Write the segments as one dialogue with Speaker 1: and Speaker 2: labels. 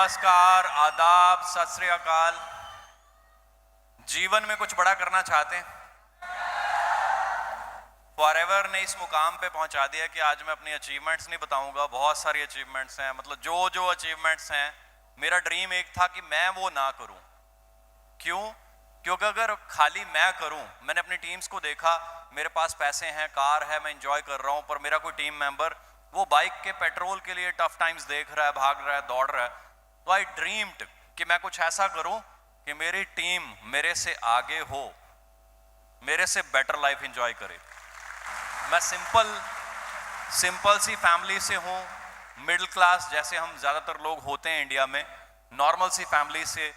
Speaker 1: नमस्कार, आदाब, सत श्री अकाल। जीवन में कुछ बड़ा करना चाहते हैं? फॉरएवर ने इस मुकाम पे पहुंचा दिया कि आज मैं अपनी अचीवमेंट्स नहीं बताऊंगा। बहुत सारी अचीवमेंट्स हैं, मतलब जो जो अचीवमेंट्स हैं, मेरा ड्रीम एक था कि मैं वो ना करूं। क्यों? क्योंकि अगर खाली मैं करूं, मैंने अपनी टीम्स को देखा, मेरे पास पैसे हैं, कार है, मैं एंजॉय कर रहा हूं, पर मेरा कोई टीम मेंबर वो बाइक के पेट्रोल के लिए टफ टाइम्स देख रहा है, भाग रहा है, दौड़ रहा है। तो आई ड्रीम्ड कि मैं कुछ ऐसा करूं कि मेरी टीम मेरे से आगे हो, मेरे से बेटर लाइफ एंजॉय करे। मैं सिंपल सी फैमिली से हूं, मिडिल क्लास जैसे हम ज्यादातर लोग होते हैं इंडिया में, नॉर्मल सी फैमिली से,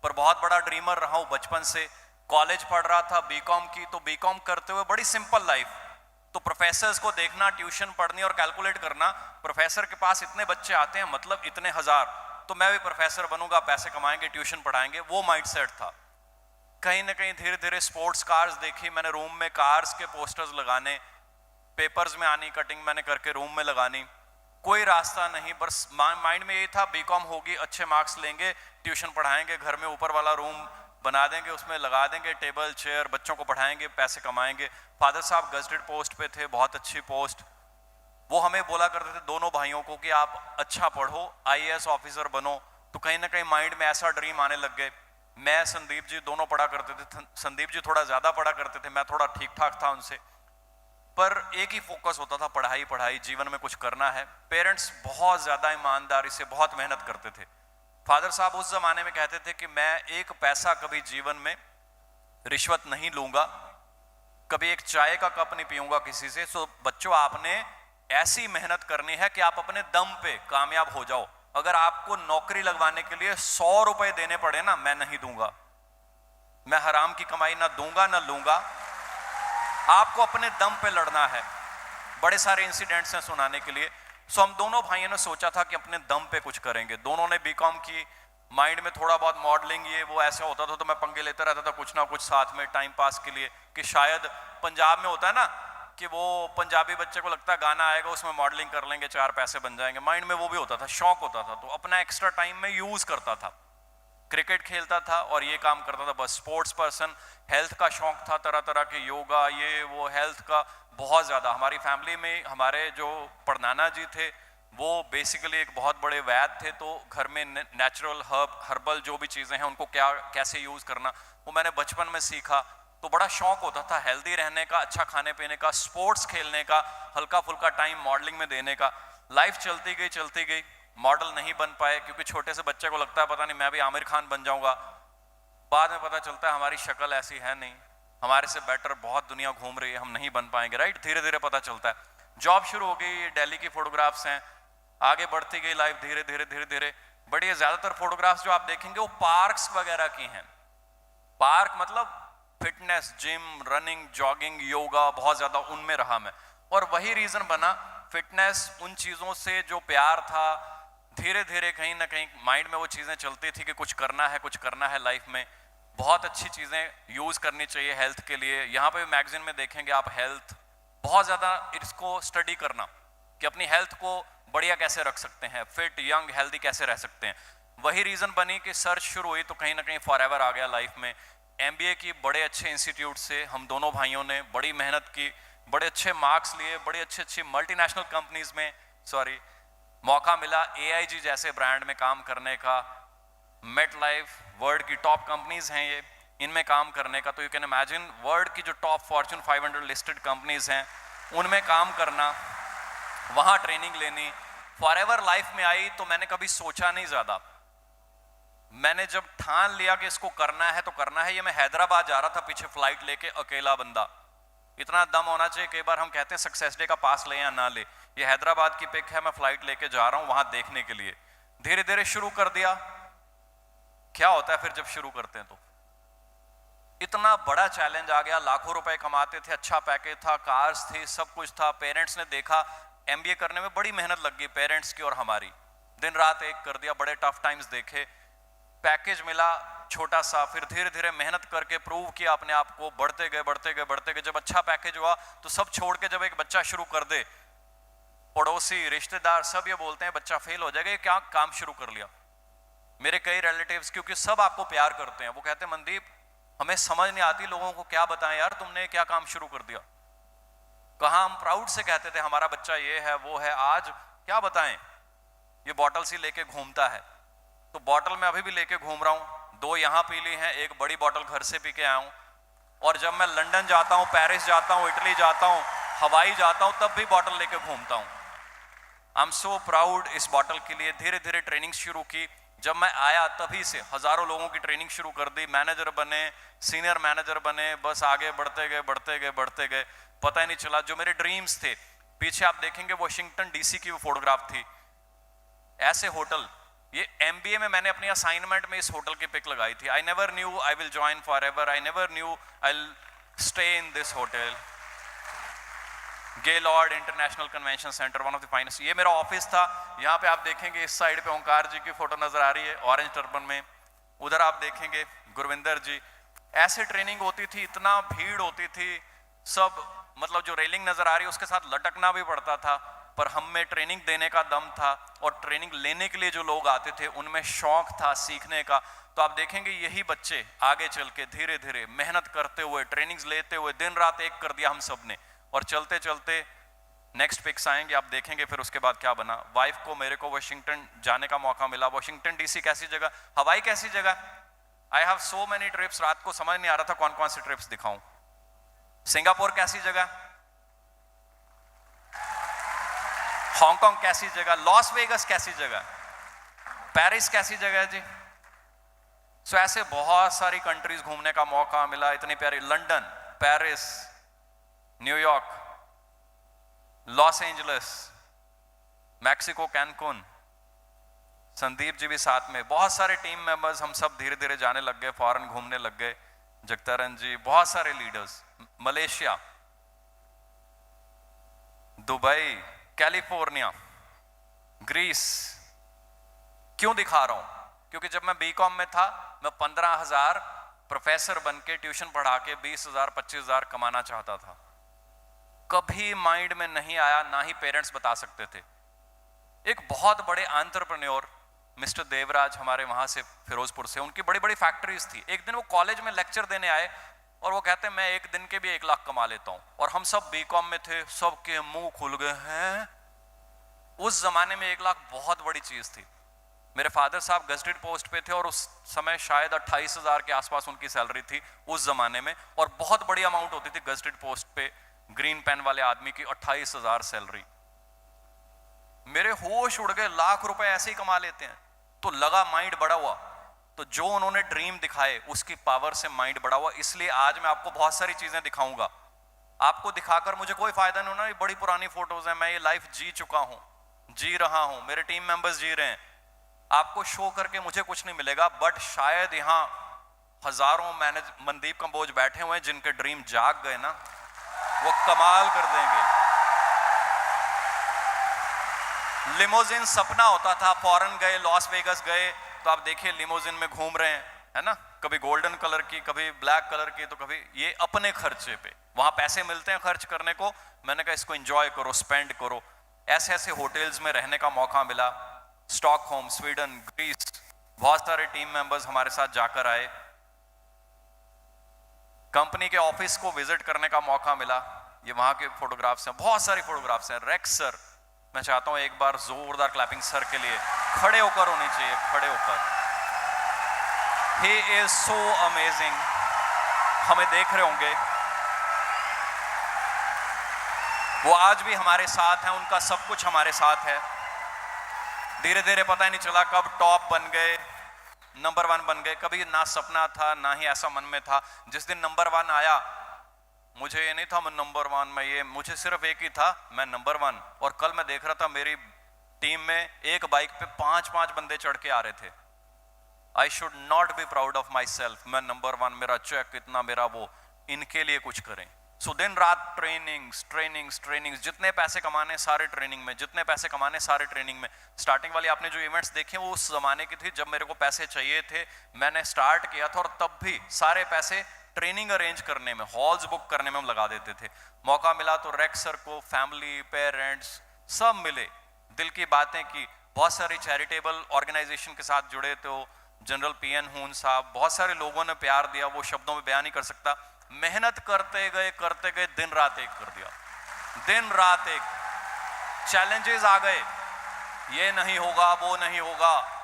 Speaker 1: पर बहुत बड़ा ड्रीमर रहा हूं बचपन से। कॉलेज पढ़ रहा था बीकॉम की, तो बीकॉम करते हुए बड़ी सिंपल लाइफ। तो प्रोफेसर्स को देखना, ट्यूशन पढ़नी और कैलकुलेट करना, प्रोफेसर के पास इतने बच्चे आते हैं, मतलब इतने हजार, तो मैं भी प्रोफेसर बनूंगा, पैसे कमाएंगे, ट्यूशन पढ़ाएंगे, वो माइंडसेट था। कहीं ना कहीं धीरे धीरे स्पोर्ट्स कार्स देखी मैंने, रूम में कार्स के पोस्टर्स लगाने, पेपर्स में आनी, कटिंग मैंने करके रूम में लगानी, कोई रास्ता नहीं, बस माइंड में यही था बीकॉम होगी, अच्छे मार्क्स लेंगे, ट्यूशन पढ़ाएंगे, घर में ऊपर वाला रूम बना देंगे, उसमें लगा देंगे टेबल चेयर, बच्चों को पढ़ाएंगे, पैसे कमाएंगे। फादर साहब गजेटेड पोस्ट पे थे, बहुत अच्छी पोस्ट। वो हमें बोला करते थे दोनों भाइयों को कि आप अच्छा पढ़ो, आईएएस ऑफिसर बनो। तो कहीं ना कहीं माइंड में ऐसा ड्रीम आने लग गए। मैं, संदीप जी दोनों पढ़ा करते थे, संदीप जी थोड़ा ज्यादा पढ़ा करते थे, मैं थोड़ा ठीक ठाक था उनसे, पर एक ही फोकस होता था, पढ़ाई पढ़ाई, जीवन में कुछ करना है। पेरेंट्स बहुत ज्यादा ईमानदारी से बहुत मेहनत करते थे। फादर साहब उस जमाने में कहते थे कि मैं एक पैसा कभी जीवन में रिश्वत नहीं लूंगा, कभी एक चाय का कप नहीं पीऊंगा किसी से। सो बच्चों, आपने ऐसी मेहनत करनी है कि आप अपने दम पे कामयाब हो जाओ। अगर आपको नौकरी लगवाने के लिए 100 रुपए देने पड़े ना, मैं नहीं दूंगा, मैं हराम की कमाई ना दूंगा ना लूंगा। आपको अपने दम पे लड़ना है। बड़े सारे इंसिडेंट्स हैं सुनाने के लिए। सो हम दोनों भाइयों ने सोचा था कि अपने दम पे कुछ करेंगे। दोनों ने बीकॉम की, माइंड में थोड़ा बहुत मॉडलिंग ये वो ऐसा होता था, तो मैं पंगे लेता रहता था कुछ ना कुछ साथ में टाइम पास के लिए, कि शायद पंजाब में होता है ना कि वो पंजाबी बच्चे को लगता है गाना आएगा उसमें मॉडलिंग कर लेंगे, 4 पैसे बन जाएंगे। माइंड में वो भी होता था, शौक होता था, तो अपना एक्स्ट्रा टाइम में यूज करता था। क्रिकेट खेलता था और ये काम करता था, बस स्पोर्ट्स पर्सन। हेल्थ का शौक था, तरह तरह के योगा, ये वो, हेल्थ का बहुत ज्यादा। हमारी फैमिली में हमारे जो परनाना जी थे वो बेसिकली एक बहुत बड़े वैद्य थे, तो घर में नेचुरल हर्बल जो भी चीजें हैं उनको क्या कैसे यूज करना, वो मैंने बचपन में सीखा। तो बड़ा शौक होता था हेल्दी रहने का, अच्छा खाने पीने का, स्पोर्ट्स खेलने का, हल्का फुल्का टाइम मॉडलिंग में देने का। लाइफ चलती गई, मॉडल नहीं बन पाए, क्योंकि छोटे से बच्चे को लगता है पता नहीं मैं भी आमिर खान बन जाऊंगा। बाद में पता चलता है हमारी शक्ल ऐसी है नहीं, हमारे से बेटर बहुत दुनिया घूम रही है, हम नहीं बन पाएंगे, राइट। धीरे धीरे पता चलता है। जॉब शुरू हो गई, दिल्ली की फोटोग्राफ्स हैं, आगे बढ़ती गई लाइफ धीरे धीरे। बट ये ज्यादातर फोटोग्राफ्स जो आप देखेंगे वो पार्क्स वगैरह की हैं। पार्क मतलब fitness, gym, running, jogging, yoga, बहुत ज्यादा उनमें रहा मैं। और वही रीजन बना, फिटनेस, उन चीजों से जो प्यार था, धीरे धीरे कहीं ना कहीं माइंड में वो चीजें चलती थी कि कुछ करना है लाइफ में। बहुत अच्छी चीजें यूज करनी चाहिए हेल्थ के लिए। यहाँ पे मैगजीन में देखेंगे आप, हेल्थ बहुत ज्यादा, इसको स्टडी करना कि अपनी हेल्थ को बढ़िया कैसे रख सकते हैं, फिट, यंग, हेल्दी कैसे रह सकते हैं। वही रीजन बनी कि सर्च शुरू हुई, तो कहीं ना कहीं फॉरएवर आ गया लाइफ में। एमबीए की बड़े अच्छे इंस्टीट्यूट से हम दोनों भाइयों ने बड़ी मेहनत की, बड़े अच्छे मार्क्स लिए, बड़ी अच्छी मल्टीनेशनल कंपनीज में मौका मिला, एआईजी जैसे ब्रांड में काम करने का, मेट लाइफ, वर्ल्ड की टॉप कंपनीज हैं ये, इनमें काम करने का। तो यू कैन इमेजिन, वर्ल्ड की जो टॉप फॉर्च्यून 500 लिस्टेड कंपनीज हैं उनमें काम करना, वहां ट्रेनिंग लेनी। फॉरएवर लाइफ में आई तो मैंने कभी सोचा नहीं ज्यादा। मैंने जब ठान लिया कि इसको करना है तो करना है। ये मैं हैदराबाद जा रहा था पीछे फ्लाइट लेके, अकेला बंदा। इतना दम होना चाहिए, कई बार हम कहते हैं सक्सेस डे का पास ले या ना ले। ये हैदराबाद की पिक है, मैं फ्लाइट लेके जा रहा हूं वहां देखने के लिए। धीरे धीरे शुरू कर दिया। क्या होता है फिर जब शुरू करते हैं तो इतना बड़ा चैलेंज आ गया। लाखों रुपए कमाते थे, अच्छा पैकेज था, कार्स थी, सब कुछ था। पेरेंट्स ने देखा एमबीए करने में बड़ी मेहनत लग गई पेरेंट्स की और हमारी, दिन रात एक कर दिया, बड़े टफ टाइम्स देखे। पैकेज मिला छोटा सा, फिर धीरे धीरे मेहनत करके प्रूव किया अपने आप को, बढ़ते गए। जब अच्छा पैकेज हुआ तो सब छोड़ के जब एक बच्चा शुरू कर दे, पड़ोसी, रिश्तेदार सब ये बोलते हैं बच्चा फेल हो जाएगा, ये क्या काम शुरू कर लिया। मेरे कई रिलेटिव्स, क्योंकि सब आपको प्यार करते हैं, वो कहते हैं मनदीप हमें समझ नहीं आती लोगों को क्या बताएं यार, तुमने क्या काम शुरू कर दिया। कहाँ हम प्राउड से कहते थे हमारा बच्चा ये है वो है, आज क्या बताएं, ये बॉटल सी लेके घूमता है। तो बॉटल मैं अभी भी लेके घूम रहा हूँ, 2 यहाँ पी ली हैं, एक बड़ी बॉटल घर से पी के आया हूँ। और जब मैं लंदन जाता हूँ, पेरिस जाता हूँ, इटली जाता हूँ, हवाई जाता हूँ, तब भी बॉटल लेके घूमता हूँ। आई एम सो प्राउड इस बॉटल के लिए। धीरे धीरे ट्रेनिंग शुरू की, जब मैं आया तभी से हजारों लोगों की ट्रेनिंग शुरू कर दी, मैनेजर बने, सीनियर मैनेजर बने, बस आगे बढ़ते गए बढ़ते गए बढ़ते गए, पता ही नहीं चला। जो मेरे ड्रीम्स थे, पीछे आप देखेंगे वॉशिंगटन डीसी की वो फोटोग्राफ थी, ऐसे होटल, ये एमबीए में मैंने अपनी असाइनमेंट में इस होटल की पिक लगाई थी। I never knew I will join for ever, I never knew I will stay in this hotel. Gaylord international convention centre, one of the finest. ये मेरा ऑफिस था। यहाँ पे आप देखेंगे इस साइड पे ओंकार जी की फोटो नजर आ रही है ऑरेंज टर्बन में, उधर आप देखेंगे गुरविंदर जी। ऐसे ट्रेनिंग होती थी, इतना भीड़ होती थी, सब मतलब जो रेलिंग नजर आ रही है उसके साथ लटकना भी पड़ता था, पर हम में ट्रेनिंग देने का दम था और ट्रेनिंग लेने के लिए जो लोग आते थे उनमें शौक था सीखने का। तो आप देखेंगे यही बच्चे आगे चल के धीरे धीरे मेहनत करते हुए, ट्रेनिंग्स लेते हुए, दिन रात एक कर दिया हम सब ने। और चलते चलते नेक्स्ट पिक्स आएंगे, आप देखेंगे फिर उसके बाद क्या बना। वाइफ को मेरे को वाशिंगटन जाने का मौका मिला। वाशिंगटन डीसी कैसी जगह, हवाई कैसी जगह। I have so many trips, रात को समझ नहीं आ रहा था कौन कौन सी ट्रिप्स दिखाऊं। सिंगापुर कैसी जगह, हांगकांग कैसी जगह, लॉस वेगस कैसी जगह, पेरिस कैसी जगह जी। सो ऐसे बहुत सारी कंट्रीज घूमने का मौका मिला, इतनी प्यारी, London, Paris, New York, Los Angeles, Mexico, Cancun. Sandeep ji भी साथ में, बहुत सारे टीम मेंबर्स, हम सब धीरे धीरे जाने लग गए, फॉरेन घूमने लग गए। जगतारन जी, बहुत सारे leaders, Malaysia, Dubai, California, Greece. क्यों दिखा रहा हूं, क्योंकि जब मैं बीकॉम में था, मैं 15,000 प्रोफेसर बन के ट्यूशन पढ़ा के 20,000 25,000 कमाना चाहता था। कभी माइंड में नहीं आया, ना ही पेरेंट्स बता सकते थे। एक बहुत बड़े एंटरप्रेन्योर मिस्टर देवराज, हमारे वहां से फिरोजपुर से, उनकी बड़ी बड़ी फैक्ट्रीज थी। एक दिन वो कॉलेज में लेक्चर देने आए और वो कहते हैं मैं एक दिन के भी 1 लाख कमा लेता हूं। और हम सब बीकॉम में थे, सबके मुंह खुल गए हैं। उस जमाने में 1 लाख बहुत बड़ी चीज थी। मेरे फादर साहब गजेटेड पोस्ट पे थे और उस समय शायद 28,000 के आसपास उनकी सैलरी थी उस जमाने में, और बहुत बड़ी अमाउंट होती थी गजेटेड पोस्ट पे ग्रीन पेन वाले आदमी की 28,000 सैलरी। मेरे होश उड़ गए, लाख रुपए ऐसे ही कमा लेते हैं। तो लगा माइंड बड़ा हुआ। तो जो उन्होंने ड्रीम दिखाए उसकी पावर से माइंड बड़ा हुआ। इसलिए आज मैं आपको बहुत सारी चीजें दिखाऊंगा। आपको दिखाकर मुझे कोई फायदा नहीं होना, ये बड़ी पुरानी फोटोज हैं, मैं ये लाइफ जी चुका हूं, जी रहा हूं, मेरे टीम मेंबर्स जी रहे हैं। आपको शो करके मुझे कुछ नहीं मिलेगा, बट शायद यहां हजारों मनदीप कंबोज बैठे हुए हैं जिनके ड्रीम जाग गए ना, वो कमाल कर देंगे। लिमोजिन सपना होता था, फॉरेन गए, लॉस वेगस गए, तो आप देखिए लिमोजिन में घूम रहे हैं, है ना, कभी गोल्डन कलर की, कभी ब्लैक कलर की, तो कभी ये अपने खर्चे पे। वहां पैसे मिलते हैं खर्च करने को, मैंने कहा इसको एंजॉय करो, स्पेंड करो। ऐसे ऐसे होटल्स में रहने का मौका मिला, स्टॉकहोम, स्वीडन, ग्रीस। बहुत सारे टीम मेंबर्स हमारे साथ जाकर आए। कंपनी के ऑफिस को विजिट करने का मौका मिला। ये वहां के फोटोग्राफ्स हैं, बहुत सारी फोटोग्राफ्स हैं। रेक्स सर, मैं चाहता हूं एक बार जोरदार क्लैपिंग सर के लिए, खड़े होकर होनी चाहिए, खड़े होकर। He is so amazing. हमें देख रहे होंगे, वो आज भी हमारे साथ हैं, उनका सब कुछ हमारे साथ है। धीरे धीरे पता ही नहीं चला कब टॉप बन गए, नंबर 1 बन गए। कभी ना सपना था, ना ही ऐसा मन में था। जिस दिन नंबर 1 आया, मुझे ये नहीं था मैं नंबर 1, मैं ये, मुझे सिर्फ एक ही था, मैं नंबर 1। और कल मैं देख रहा था मेरी टीम में एक बाइक पे 5-5 बंदे चढ़ के आ रहे थे। I should not be proud of my self, मैं नंबर 1, मेरा चेक इतना, मेरा वो। इनके लिए कुछ करें। सो दिन रात ट्रेनिंग्स ट्रेनिंग्स ट्रेनिंग्स, जितने पैसे कमाने सारे ट्रेनिंग में, जितने पैसे कमाने सारे ट्रेनिंग में। स्टार्टिंग वाली आपने जो इवेंट्स देखे वो उस जमाने की थी जब मेरे को पैसे चाहिए थे, मैंने स्टार्ट किया था, और तब भी सारे पैसे ट्रेनिंग अरेंज करने में, हॉल्स बुक करने में हम लगा देते थे। मौका मिला तो रेक्स सर को, फैमिली, पेरेंट्स सब मिले, दिल की बातें की। बहुत सारी चैरिटेबल ऑर्गेनाइजेशन के साथ जुड़े, तो जनरल पीएन हून साहब, बहुत सारे लोगों ने प्यार दिया, वो शब्दों में बयान नहीं कर सकता। मेहनत करते गए, दिन रात एक कर दिया, दिन रात एक। चैलेंजेस आ गए, ये नहीं होगा, वो नहीं होगा,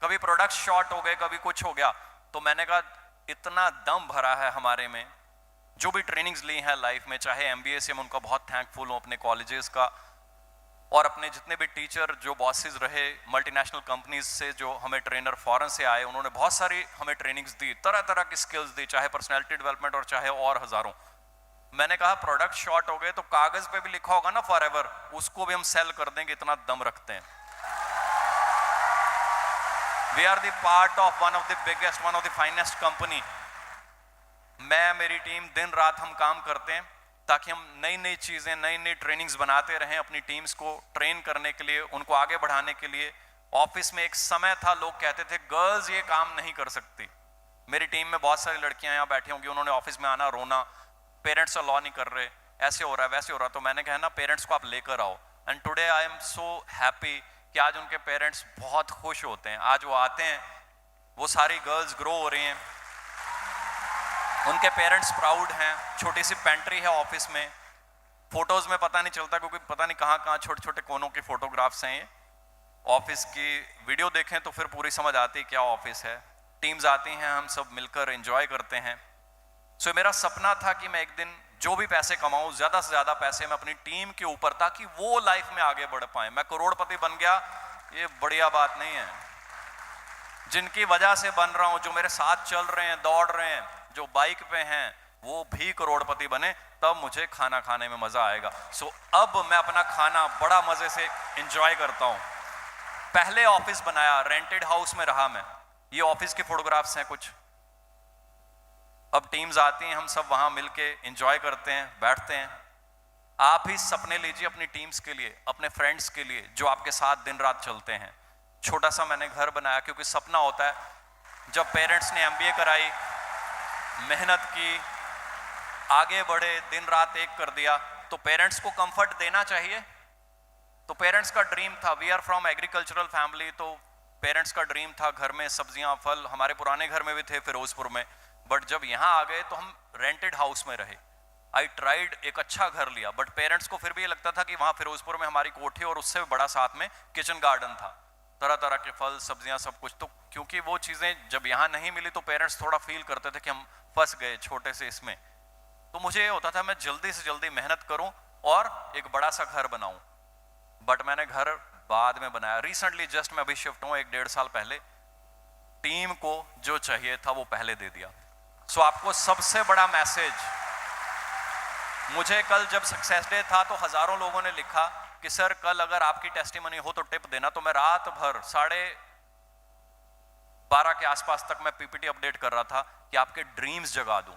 Speaker 1: कभी प्रोडक्ट शॉर्ट हो गए, कभी कुछ हो गया। तो मैंने कहा इतना दम भरा है हमारे में, जो भी ट्रेनिंग्स ली हैं लाइफ में, चाहे एमबीए से मैं उनका बहुत थैंकफुल हूँ, अपने कॉलेजेस का, और अपने जितने भी टीचर जो बॉसेस रहे मल्टीनेशनल कंपनीज से, जो हमें ट्रेनर फॉरेन से आए, उन्होंने बहुत सारी हमें ट्रेनिंग्स दी, तरह तरह की स्किल्स दी, चाहे पर्सनैलिटी डेवलपमेंट और चाहे और हजारों। मैंने कहा प्रोडक्ट शॉर्ट हो गए तो कागज पे भी लिखा होगा ना फॉरएवर, उसको भी हम सेल कर देंगे, इतना दम रखते हैं। We are the part of one of the biggest, one of the finest company. मैं, मेरी टीम दिन रात हम काम करते हैं ताकि हम नई नई चीजें, नई नई ट्रेनिंग्स बनाते रहें, अपनी टीम्स को ट्रेन करने के लिए, उनको आगे बढ़ाने के लिए। ऑफिस में एक समय था लोग कहते थे गर्ल्स ये काम नहीं कर सकती। मेरी टीम में बहुत सारी लड़कियां यहाँ बैठी होंगी, उन्होंने ऑफिस में आना, रोना, पेरेंट्स अलाउ नहीं कर रहे, ऐसे हो रहा है, वैसे हो रहा है। तो मैंने कहा ना, पेरेंट्स को आप लेकर आओ। And today I am so happy कि आज उनके पेरेंट्स बहुत खुश होते हैं। आज वो आते हैं, वो सारी गर्ल्स ग्रो हो रही हैं, उनके पेरेंट्स प्राउड हैं। छोटी सी पेंट्री है ऑफिस में, फोटोज में पता नहीं चलता क्योंकि पता नहीं कहाँ कहाँ छोटे छोटे कोनों की फोटोग्राफ्स हैं ये। ऑफिस की वीडियो देखें तो फिर पूरी समझ आती है क्या ऑफिस है। टीम्स आती हैं, हम सब मिलकर एंजॉय करते हैं। सो मेरा सपना था कि मैं एक दिन जो भी पैसे कमाऊं, ज्यादा से ज्यादा पैसे मैं अपनी टीम के ऊपर, ताकि वो लाइफ में आगे बढ़ पाए। मैं करोड़पति बन गया, ये बढ़िया बात नहीं है। जिनकी वजह से बन रहा हूं, जो मेरे साथ चल रहे हैं, दौड़ रहे हैं, जो बाइक पे हैं, वो भी करोड़पति बने, तब मुझे खाना खाने में मजा आएगा। सो अब मैं अपना खाना बड़ा मजे से एंजॉय करता हूं। पहले ऑफिस बनाया, रेंटेड हाउस में रहा मैं। ये ऑफिस के फोटोग्राफ्स हैं कुछ। अब टीम्स आती हैं, हम सब वहां मिलके एंजॉय करते हैं, बैठते हैं। आप ही सपने लीजिए अपनी टीम्स के लिए, अपने फ्रेंड्स के लिए, जो आपके साथ दिन रात चलते हैं। छोटा सा मैंने घर बनाया, क्योंकि सपना होता है जब पेरेंट्स ने एमबीए कराई, मेहनत की, आगे बढ़े, दिन रात एक कर दिया, तो पेरेंट्स को कंफर्ट देना चाहिए। तो पेरेंट्स का ड्रीम था, we are from agricultural family, तो पेरेंट्स का ड्रीम था घर में सब्जियां, फल। हमारे पुराने घर में भी थे फिरोजपुर में, बट जब यहाँ आ गए तो हम रेंटेड हाउस में रहे। आई ट्राइड, एक अच्छा घर लिया, बट पेरेंट्स को फिर भी ये लगता था कि वहाँ फिरोजपुर में हमारी कोठी और उससे बड़ा साथ में किचन गार्डन था, तरह तरह के फल, सब्जियां, सब कुछ। तो क्योंकि वो चीज़ें जब यहाँ नहीं मिली तो पेरेंट्स थोड़ा फील करते थे कि हम फंस गए छोटे से इसमें। तो मुझे ये होता था मैं जल्दी से जल्दी मेहनत करूं और एक बड़ा सा घर बनाऊं। बट मैंने घर बाद में बनाया। रिसेंटली जस्ट मैं अभी शिफ्ट हूं, 1-1.5 साल पहले। टीम को जो चाहिए था वो पहले दे दिया। सो आपको सबसे बड़ा मैसेज, मुझे कल जब सक्सेस डे था तो हजारों लोगों ने लिखा कि सर कल अगर आपकी टेस्टिमनी हो तो टिप देना। तो मैं रात भर 12:30 के आसपास तक मैं पीपीटी अपडेट कर रहा था कि आपके ड्रीम्स जगा दूं।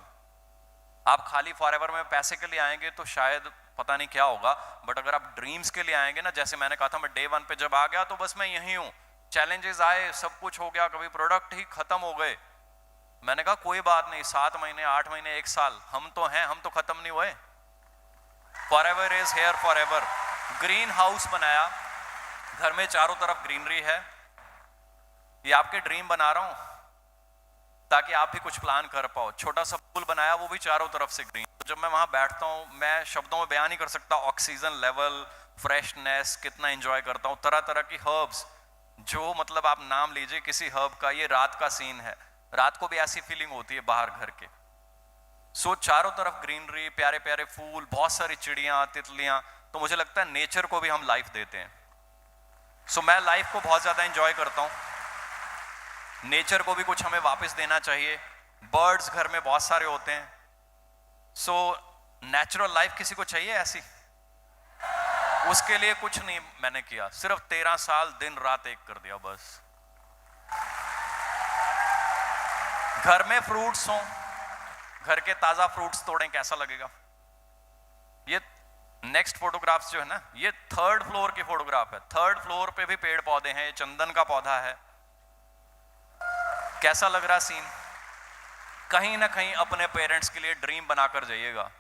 Speaker 1: आप खाली फॉरएवर में पैसे के लिए आएंगे तो शायद पता नहीं क्या होगा, बट अगर आप ड्रीम्स के लिए आएंगे ना, जैसे मैंने कहा था, मैं डे 1 पे जब आ गया तो बस मैं यही हूं। चैलेंजेस आए, सब कुछ हो गया, कभी प्रोडक्ट ही खत्म हो गए। मैंने कहा कोई बात नहीं, 7 महीने, 8 महीने, 1 साल हम तो हैं, हम तो खत्म नहीं हुए। Forever is here forever. Green house बनाया, घर में चारों तरफ ग्रीनरी है। ये आपके ड्रीम बना रहा हूं ताकि आप भी कुछ प्लान कर पाओ। छोटा सा पूल बनाया, वो भी चारों तरफ से ग्रीन। तो जब मैं वहां बैठता हूं, मैं शब्दों में बयान नहीं कर सकता ऑक्सीजन लेवल, फ्रेशनेस, कितना एंजॉय करता हूं। तरह तरह की हर्ब्स, जो मतलब आप नाम लीजिए किसी हर्ब का। ये रात का सीन है, रात को भी ऐसी फीलिंग होती है बाहर घर के। सो चारों तरफ ग्रीनरी, प्यारे प्यारे फूल, बहुत सारी चिड़ियां, तितलियां। तो मुझे लगता है नेचर को भी हम लाइफ देते हैं। सो मैं लाइफ को बहुत ज्यादा एंजॉय करता हूं। नेचर को भी कुछ हमें वापस देना चाहिए। बर्ड्स घर में बहुत सारे होते हैं। सो नेचुरल लाइफ किसी को चाहिए ऐसी, उसके लिए कुछ नहीं मैंने किया, सिर्फ 13 साल दिन रात एक कर दिया बस। घर में फ्रूट्स हों, घर के ताजा फ्रूट्स तोड़ें, कैसा लगेगा। ये नेक्स्ट फोटोग्राफ्स जो है ना, ये 3rd फ्लोर की फोटोग्राफ है। 3rd फ्लोर पे भी पेड़ पौधे हैं, ये चंदन का पौधा है। कैसा लग रहा सीन। कहीं ना कहीं अपने पेरेंट्स के लिए ड्रीम बनाकर जाइएगा,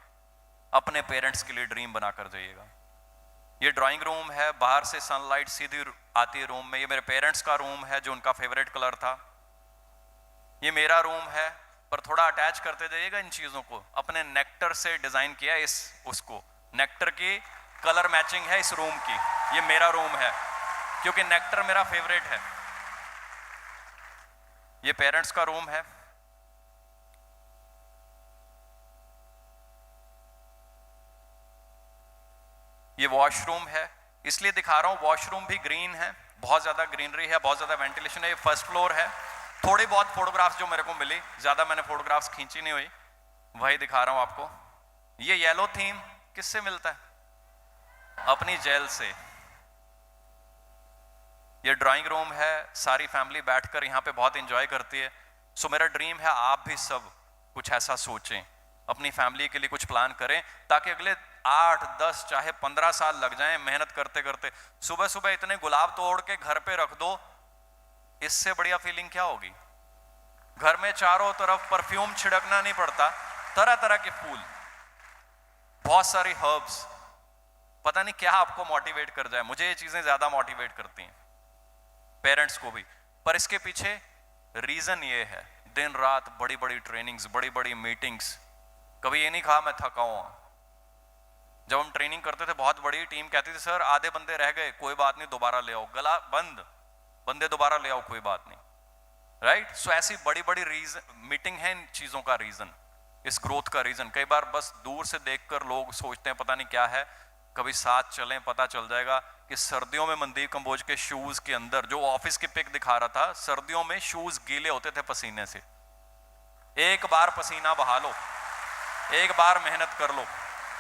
Speaker 1: अपने पेरेंट्स के लिए ड्रीम बनाकर जाइएगा। ये ड्राइंग रूम है, बाहर से सनलाइट सीधी आती है रूम में। ये मेरे पेरेंट्स का रूम है जो उनका फेवरेट कलर था। ये मेरा रूम है, पर थोड़ा अटैच करते जाइएगा इन चीजों को। अपने नेक्टर से डिजाइन किया इस उसको, नेक्टर की कलर मैचिंग है इस रूम की। ये मेरा रूम है क्योंकि नेक्टर मेरा फेवरेट है। ये पेरेंट्स का रूम है। ये वॉशरूम है, इसलिए दिखा रहा हूं, वॉशरूम भी ग्रीन है, बहुत ज्यादा ग्रीनरी है, बहुत ज्यादा वेंटिलेशन है। ये फर्स्ट फ्लोर है। थोड़ी बहुत फोटोग्राफ्स जो मेरे को मिली, ज्यादा मैंने फोटोग्राफ्स खींची नहीं हुई, वही दिखा रहा हूं आपको। ये येलो थीम किससे मिलता है? अपनी जेल से। ये ड्राइंग रूम है, सारी फैमिली बैठकर यहाँ पे बहुत एंजॉय करती है। सो मेरा ड्रीम है आप भी सब कुछ ऐसा सोचें, अपनी फैमिली के लिए कुछ प्लान करें, ताकि अगले 8, 10 चाहे 15 साल लग जाएं मेहनत करते करते। सुबह सुबह इतने गुलाब तोड़ के घर पे रख दो, इससे बढ़िया फीलिंग क्या होगी? घर में चारों तरफ परफ्यूम छिड़कना नहीं पड़ता, तरह तरह के फूल, बहुत सारी हर्ब्स। पता नहीं क्या आपको मोटिवेट कर जाए, मुझे ये चीजें ज्यादा मोटिवेट करती हैं, पेरेंट्स को भी। पर इसके पीछे रीजन ये है, दिन रात बड़ी बड़ी ट्रेनिंग्स, बड़ी बड़ी मीटिंग्स। कभी ये नहीं कहा मैं थका हुआ। जब हम ट्रेनिंग करते थे, बहुत बड़ी टीम कहती थी सर आधे बंदे रह गए, कोई बात नहीं दोबारा ले आओ, गला बंद, बंदे दोबारा ले आओ, कोई बात नहीं, राइट। सो ऐसी बड़ी बड़ी रीजन मीटिंग है इन चीजों का रीजन, इस ग्रोथ का रीजन। कई बार बस दूर से देखकर लोग सोचते हैं पता नहीं क्या है, कभी साथ चलें पता चल जाएगा कि सर्दियों में मनदीप कंबोज के शूज के अंदर, जो ऑफिस की पिक दिखा रहा था, सर्दियों में शूज गीले होते थे पसीने से। एक बार पसीना बहा लो, एक बार मेहनत कर लो,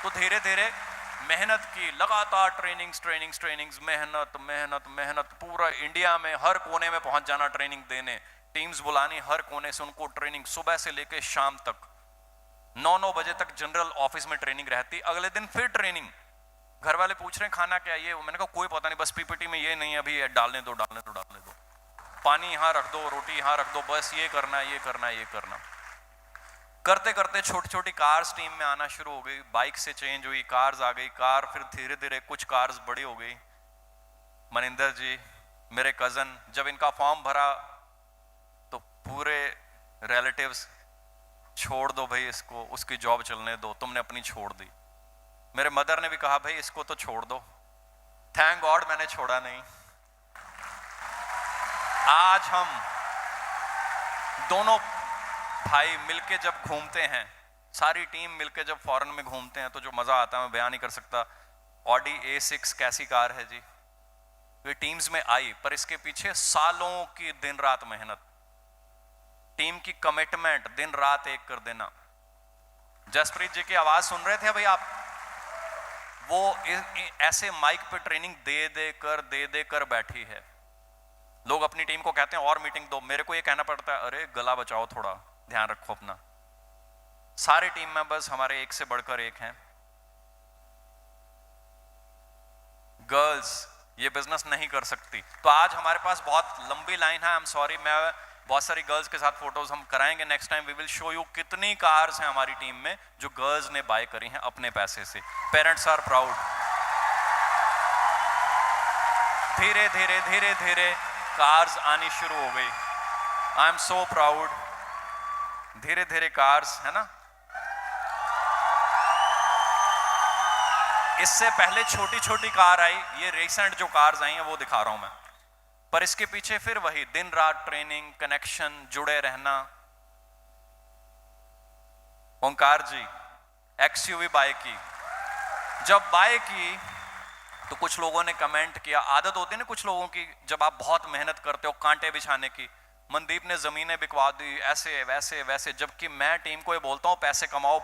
Speaker 1: तो धीरे धीरे मेहनत की लगातार ट्रेनिंग्स, मेहनत मेहनत मेहनत, पूरा इंडिया में हर कोने में पहुंच जाना, ट्रेनिंग देने, टीम्स बुलानी हर कोने से, उनको ट्रेनिंग सुबह से लेकर शाम तक 9-9 बजे तक जनरल ऑफिस में ट्रेनिंग रहती। अगले दिन फिर ट्रेनिंग। घर वाले पूछ रहे हैं खाना क्या ये, मैंने कहा कोई पता नहीं, बस पीपीटी में ये नहीं, अभी डालने दो, पानी यहाँ रख दो, रोटी यहाँ रख दो, बस ये करना है, ये करना है, ये करना। करते करते छोटी छोटी कार्स टीम में आना शुरू हो गई, बाइक से चेंज हुई, कार्स आ गई, कार फिर धीरे धीरे कुछ कार्स बड़ी हो गई। मनिंदर जी मेरे कजन, जब इनका फॉर्म भरा तो पूरे रिलेटिव्स, छोड़ दो भाई इसको, उसकी जॉब चलने दो, तुमने अपनी छोड़ दी। मेरे मदर ने भी कहा भाई इसको तो छोड़ दो। थैंक गॉड मैंने छोड़ा नहीं। आज हम दोनों भाई मिलके जब घूमते हैं, सारी टीम मिलके जब फॉरेन में घूमते हैं, तो जो मजा आता है मैं बयान नहीं कर सकता। ऑडी A6 कैसी कार है जी, ये टीम्स में आई, पर इसके पीछे सालों की दिन रात मेहनत, टीम की कमिटमेंट, दिन रात एक कर देना। जसप्रीत जी की आवाज सुन रहे थे भाई आप, वो ऐसे माइक पे ट्रेनिंग दे दे कर बैठी है। लोग अपनी टीम को कहते हैं और मीटिंग दो, मेरे को ये कहना पड़ता है अरे गला बचाओ, थोड़ा ध्यान रखो अपना। सारे टीम मेंबर्स हमारे एक से बढ़कर एक हैं। गर्ल्स ये बिजनेस नहीं कर सकती, तो आज हमारे पास बहुत लंबी लाइन है। आई एम सॉरी, मैं बहुत सारी गर्ल्स के साथ फोटोज हम कराएंगे next time. We will show you कितनी कार्स हैं हमारी टीम में जो गर्ल्स ने बाय करी हैं अपने पैसे से। Parents are proud. धीरे धीरे धीरे धीरे कार्स आनी शुरू हो गई। I am so proud. धीरे धीरे कार्स, है ना। इससे पहले छोटी छोटी कार आई, ये रिसेंट जो कार्स आई हैं वो दिखा रहा हूं मैं। पर इसके पीछे फिर वही दिन रात ट्रेनिंग, कनेक्शन, जुड़े रहना। ओंकार जी XUV बाय की, जब बाय की तो कुछ लोगों ने कमेंट किया, आदत होती है ना कुछ लोगों की, जब आप बहुत मेहनत करते हो कांटे बिछाने की, मनदीप ने जमीनें बिकवा दी, ऐसे वैसे वैसे। जबकि मैं टीम को ये बोलता हूँ पैसे कमाओ,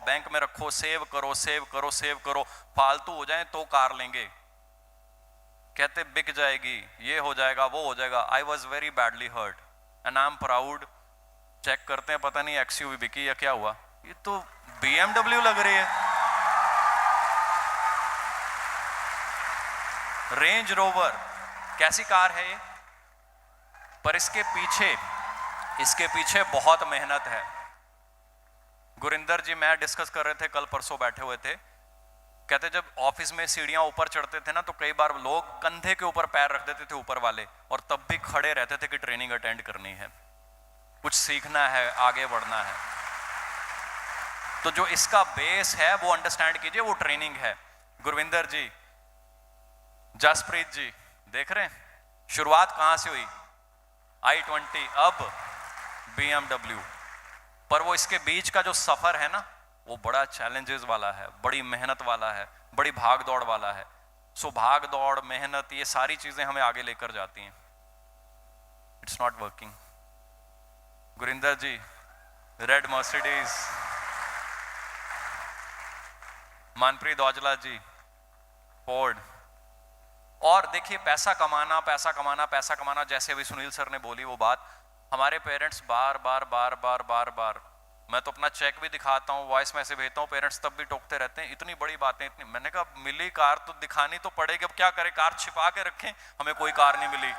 Speaker 1: बैंक में रखो, सेव करो, फालतू हो जाए तो कार लेंगे। कहते बिक जाएगी, ये हो जाएगा, वो हो जाएगा। I was very badly hurt and I am proud. Check करते हैं, पता नहीं XUV बिकी या क्या हुआ, ये तो BMW लग रही है। रेंज रोवर कैसी कार है ये, पर इसके पीछे बहुत मेहनत है। गुरिंदर जी मैं डिस्कस कर रहे थे, कल परसों बैठे हुए थे, कहते जब ऑफिस में सीढ़ियां ऊपर चढ़ते थे ना, तो कई बार लोग कंधे के ऊपर पैर रख देते थे ऊपर वाले, और तब भी खड़े रहते थे कि ट्रेनिंग अटेंड करनी है। कुछ सीखना है, आगे बढ़ना है। तो जो इसका बेस है वो अंडरस्टैंड कीजिए, वो ट्रेनिंग है। गुरविंदर जी, जसप्रीत जी, देख रहे हैं शुरुआत कहां से हुई, i20, अब BMW। पर वो इसके बीच का जो सफर है ना, वो बड़ा चैलेंजेस वाला है, बड़ी मेहनत वाला है, बड़ी भाग दौड़ वाला है। सो भाग दौड़, मेहनत, ये सारी चीजें हमें आगे लेकर जाती हैं। It's not working. Gurinder ji, red Mercedes. Manpreet Aujla ji, Ford. और देखिए, पैसा कमाना, पैसा कमाना, पैसा कमाना, जैसे अभी सुनील सर ने बोली वो बात, हमारे पेरेंट्स बार बार बार बार बार बार, मैं तो अपना चेक भी दिखाता हूँ, वॉइस मैसेज भेजता हूँ, पेरेंट्स तब भी टोकते रहते हैं, इतनी बड़ी बातें, इतनी। मैंने कहा मिली कार तो दिखानी तो पड़ेगी, अब क्या करें, कार छिपा के रखें, हमें कोई कार नहीं मिली,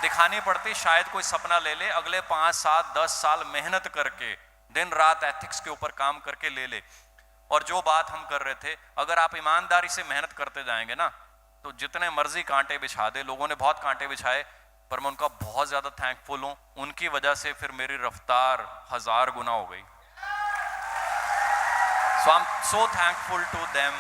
Speaker 1: दिखानी पड़ती, शायद कोई सपना ले ले, अगले 5, 7, 10 साल मेहनत करके, दिन रात एथिक्स के ऊपर काम करके ले ले। और जो बात हम कर रहे थे, अगर आप ईमानदारी से मेहनत करते जाएंगे ना, तो जितने मर्जी कांटे बिछा दे, लोगों ने बहुत कांटे बिछाए, पर मैं उनका बहुत ज्यादा थैंकफुल हूं, उनकी वजह से फिर मेरी रफ्तार 1000 गुना हो गई। So I am so thankful to them.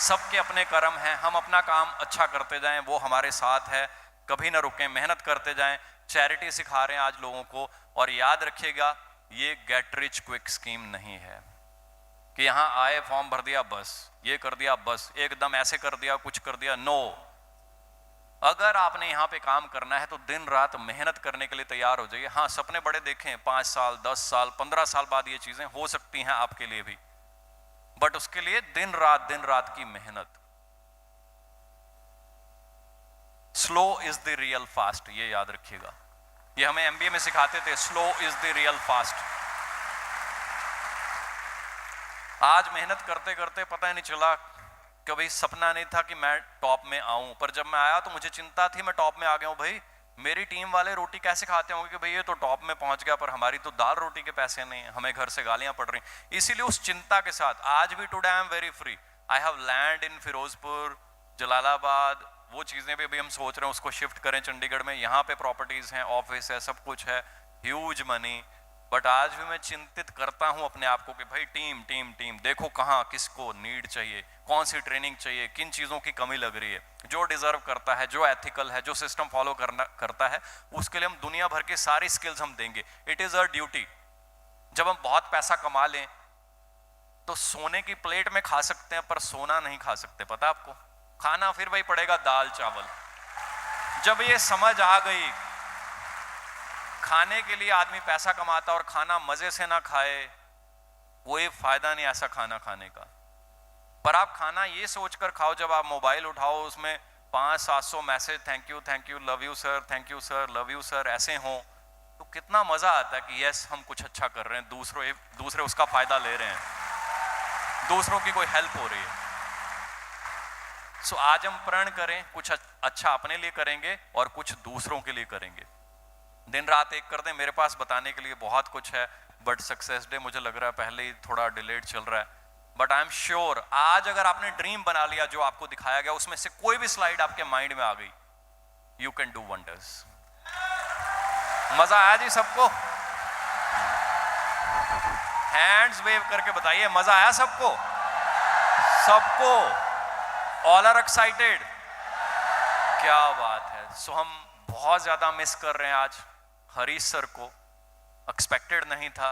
Speaker 1: सबके अपने कर्म हैं, हम अपना काम अच्छा करते जाएं, वो हमारे साथ है, कभी ना रुकें, मेहनत करते जाएं। चैरिटी सिखा रहे हैं आज लोगों को, और याद रखिएगा, ये गेट रिच क्विक स्कीम नहीं है कि यहां आए, फॉर्म भर दिया, बस ये कर दिया, बस एकदम ऐसे कर दिया, कुछ कर दिया। नो, अगर आपने यहाँ पे काम करना है तो दिन रात मेहनत करने के लिए तैयार हो जाइए। हाँ, सपने बड़े देखें, 5 साल, 10 साल, 15 साल बाद ये चीजें हो सकती हैं आपके लिए भी, बट उसके लिए दिन रात की मेहनत। Slow is the real fast, ये याद रखिएगा, ये हमें एमबीए में सिखाते थे, slow is the real fast. आज मेहनत करते करते पता ही नहीं चला, कभी सपना नहीं था कि मैं टॉप में आऊं, पर जब मैं आया तो मुझे चिंता थी, मैं टॉप में आ गया हूं। भाई, मेरी टीम वाले रोटी कैसे खाते होंगे कि भाई ये तो टॉप में पहुंच गया, पर हमारी तो दाल रोटी के पैसे नहीं, हमें घर से गालियां पड़ रही। इसीलिए उस चिंता के साथ आज भी today I am very free. I have land in Firozpur, Jalalabad, वो चीजें भी अभी हम सोच रहे हैं उसको शिफ्ट करें चंडीगढ़ में। यहाँ पे प्रॉपर्टीज हैं, ऑफिस है, सब कुछ है, ह्यूज मनी। बट आज भी मैं चिंतित करता हूं अपने आप को कि भाई टीम टीम टीम, देखो कहाँ किसको नीड चाहिए, कौन सी ट्रेनिंग चाहिए, किन चीजों की कमी लग रही है। जो डिजर्व करता है, जो एथिकल है, जो सिस्टम फॉलो करता है, उसके लिए हम दुनिया भर के सारी स्किल्स हम देंगे। It is our duty. जब हम बहुत पैसा कमा लें तो सोने की प्लेट में खा सकते हैं, पर सोना नहीं खा सकते, पता आपको। खाना फिर वही पड़ेगा, दाल चावल। जब ये समझ आ गई, खाने के लिए आदमी पैसा कमाता और खाना मजे से ना खाए, कोई फायदा नहीं ऐसा खाना खाने का। पर आप खाना ये सोचकर खाओ, जब आप मोबाइल उठाओ उसमें 500-700 message, thank you, love you sir, thank you sir, love you sir, ऐसे हो, तो कितना मजा आता है कि यस हम कुछ अच्छा कर रहे हैं, दूसरे उसका फायदा ले रहे हैं, दूसरों की कोई हेल्प हो रही है। सो आज हम प्रण करें, कुछ अच्छा अपने लिए करेंगे और कुछ दूसरों के लिए करेंगे। दिन रात एक कर दें। मेरे पास बताने के लिए बहुत कुछ है, बट सक्सेस डे मुझे लग रहा है पहले ही थोड़ा डिलेड चल रहा है। बट आई एम श्योर, आज अगर आपने ड्रीम बना लिया जो आपको दिखाया गया, उसमें से कोई भी स्लाइड आपके माइंड में आ गई, यू कैन डू वंडर्स। मजा आया जी सबको? हैंड्स वेव करके बताइए, मजा आया सबको? सबको? All are excited? क्या बात है। सो हम बहुत ज्यादा मिस कर रहे हैं आज हरीश सर को, एक्सपेक्टेड नहीं था,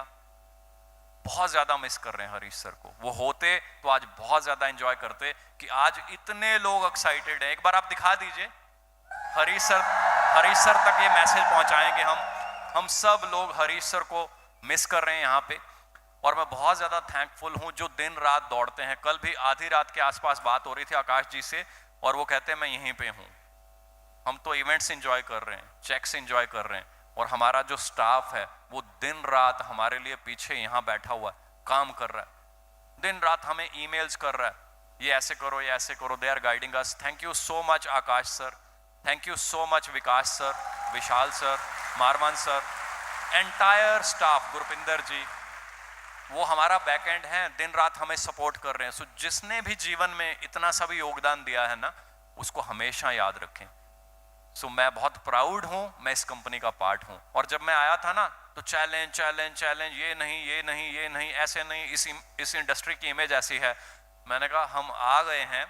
Speaker 1: बहुत ज्यादा मिस कर रहे हैं हरीश सर को। वो होते तो आज बहुत ज्यादा एंजॉय करते कि आज इतने लोग एक्साइटेड हैं। एक बार आप दिखा दीजिए, हरीश सर तक ये मैसेज पहुंचाएंगे हम सब लोग हरीश सर को मिस कर रहे हैं यहाँ पे। और मैं बहुत ज्यादा थैंकफुल हूं जो दिन रात दौड़ते हैं। कल भी आधी रात के आसपास बात हो रही थी आकाश जी से, और वो कहते हैं मैं यहीं पे हूं, हम तो इवेंट्स एंजॉय कर रहे हैं, चेक्स एंजॉय कर रहे हैं, और हमारा जो स्टाफ है वो दिन रात हमारे लिए पीछे यहाँ बैठा हुआ है, काम कर रहा है, दिन रात हमें ईमेल्स कर रहा है, ये ऐसे करो, ये ऐसे करो। They are guiding us. Thank you so much Akash sir, thank you so much Vikas sir, Vishal sir, Marwan sir, entire staff, Gurpinder ji, वो हमारा बैक एंड है, दिन रात हमें सपोर्ट कर रहे हैं। सो जिसने भी जीवन में इतना सा भी योगदान दिया है ना, उसको हमेशा याद रखें। सो मैं बहुत प्राउड हूं, मैं इस कंपनी का पार्ट हूं। और जब मैं आया था ना तो चैलेंज चैलेंज चैलेंज, ये नहीं ये नहीं ये नहीं, ऐसे नहीं, इस इंडस्ट्री की इमेज ऐसी है। मैंने कहा हम आ गए हैं,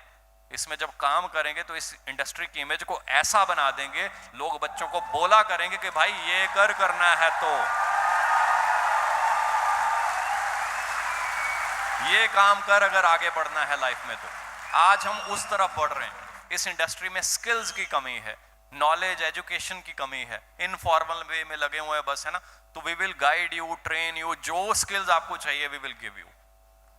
Speaker 1: इसमें जब काम करेंगे तो इस इंडस्ट्री की इमेज को ऐसा बना देंगे, लोग बच्चों को बोला करेंगे कि भाई ये करना है तो ये काम कर, अगर आगे बढ़ना है लाइफ में तो। आज हम उस तरफ बढ़ रहे हैं। इस इंडस्ट्री में स्किल्स की कमी है, नॉलेज एजुकेशन की कमी है, इनफॉर्मल वे में लगे हुए हैं बस, है ना। तो we will guide you, train you, जो स्किल्स आपको चाहिए वी विल गिव यू,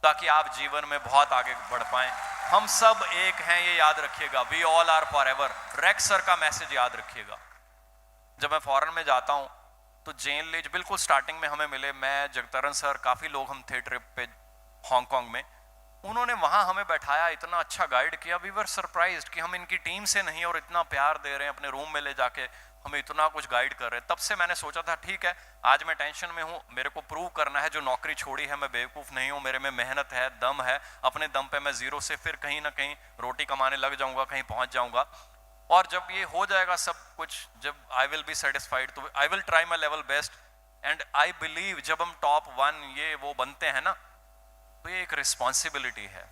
Speaker 1: ताकि आप जीवन में बहुत आगे बढ़ पाएं। हम सब एक हैं, ये याद रखिएगा। We all are forever. Rex sir का मैसेज याद रखिएगा। जब मैं फॉरेन में जाता हूं तो जेन लीज बिल्कुल स्टार्टिंग में हमें मिले, मैं, जगतरन सर, काफी लोग, हम थे ट्रिप पे हांगकांग में। उन्होंने वहां हमें बैठाया, इतना अच्छा गाइड किया। वी वर सरप्राइज्ड कि हम इनकी टीम से नहीं और इतना प्यार दे रहे हैं, अपने रूम में ले जाके हमें इतना कुछ गाइड कर रहे हैं। तब से मैंने सोचा था ठीक है, आज मैं टेंशन में हूं, मेरे को प्रूव करना है, जो नौकरी छोड़ी है मैं बेवकूफ नहीं हूं, मेरे में मेहनत है, दम है, अपने दम पे मैं जीरो से फिर कहीं ना कहीं रोटी कमाने लग जाऊंगा, कहीं पहुंच जाऊंगा। और जब ये हो जाएगा सब कुछ, जब आई विल बी सेटिस्फाइड, तो I will try my level best. And I believe जब हम टॉप 1 ये वो बनते हैं ना, तो ये एक रिस्पॉन्सिबिलिटी है,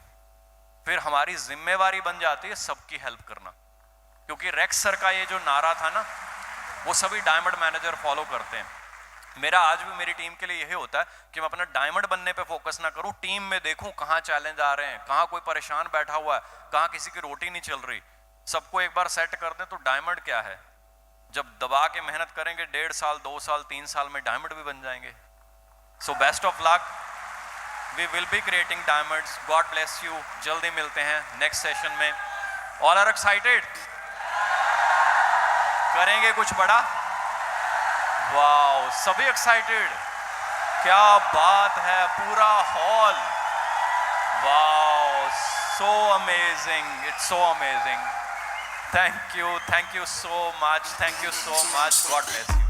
Speaker 1: फिर हमारी जिम्मेवारी बन जाती है सबकी हेल्प करना। क्योंकि रेक्स सर का ये जो नारा था ना, वो सभी डायमंड मैनेजर फॉलो करते हैं। मेरा आज भी मेरी टीम के लिए यही होता है कि मैं अपना डायमंड बनने पे फोकस ना करूं, टीम में देखूं कहां चैलेंज आ रहे हैं, कहां कोई परेशान बैठा हुआ है, कहां किसी की रोटी नहीं चल रही, सबको एक बार सेट कर दें तो डायमंड क्या है। जब दबा के मेहनत करेंगे 1.5 साल 2 साल 3 साल में डायमंड भी बन जाएंगे। So best of luck, we will be creating diamonds. God bless you. जल्दी मिलते हैं नेक्स्ट सेशन में। All are excited? करेंगे कुछ बड़ा? वाओ, सभी एक्साइटेड, क्या बात है, पूरा hall, wow, so amazing, it's so amazing. Thank you so much, thank you so much, God bless you.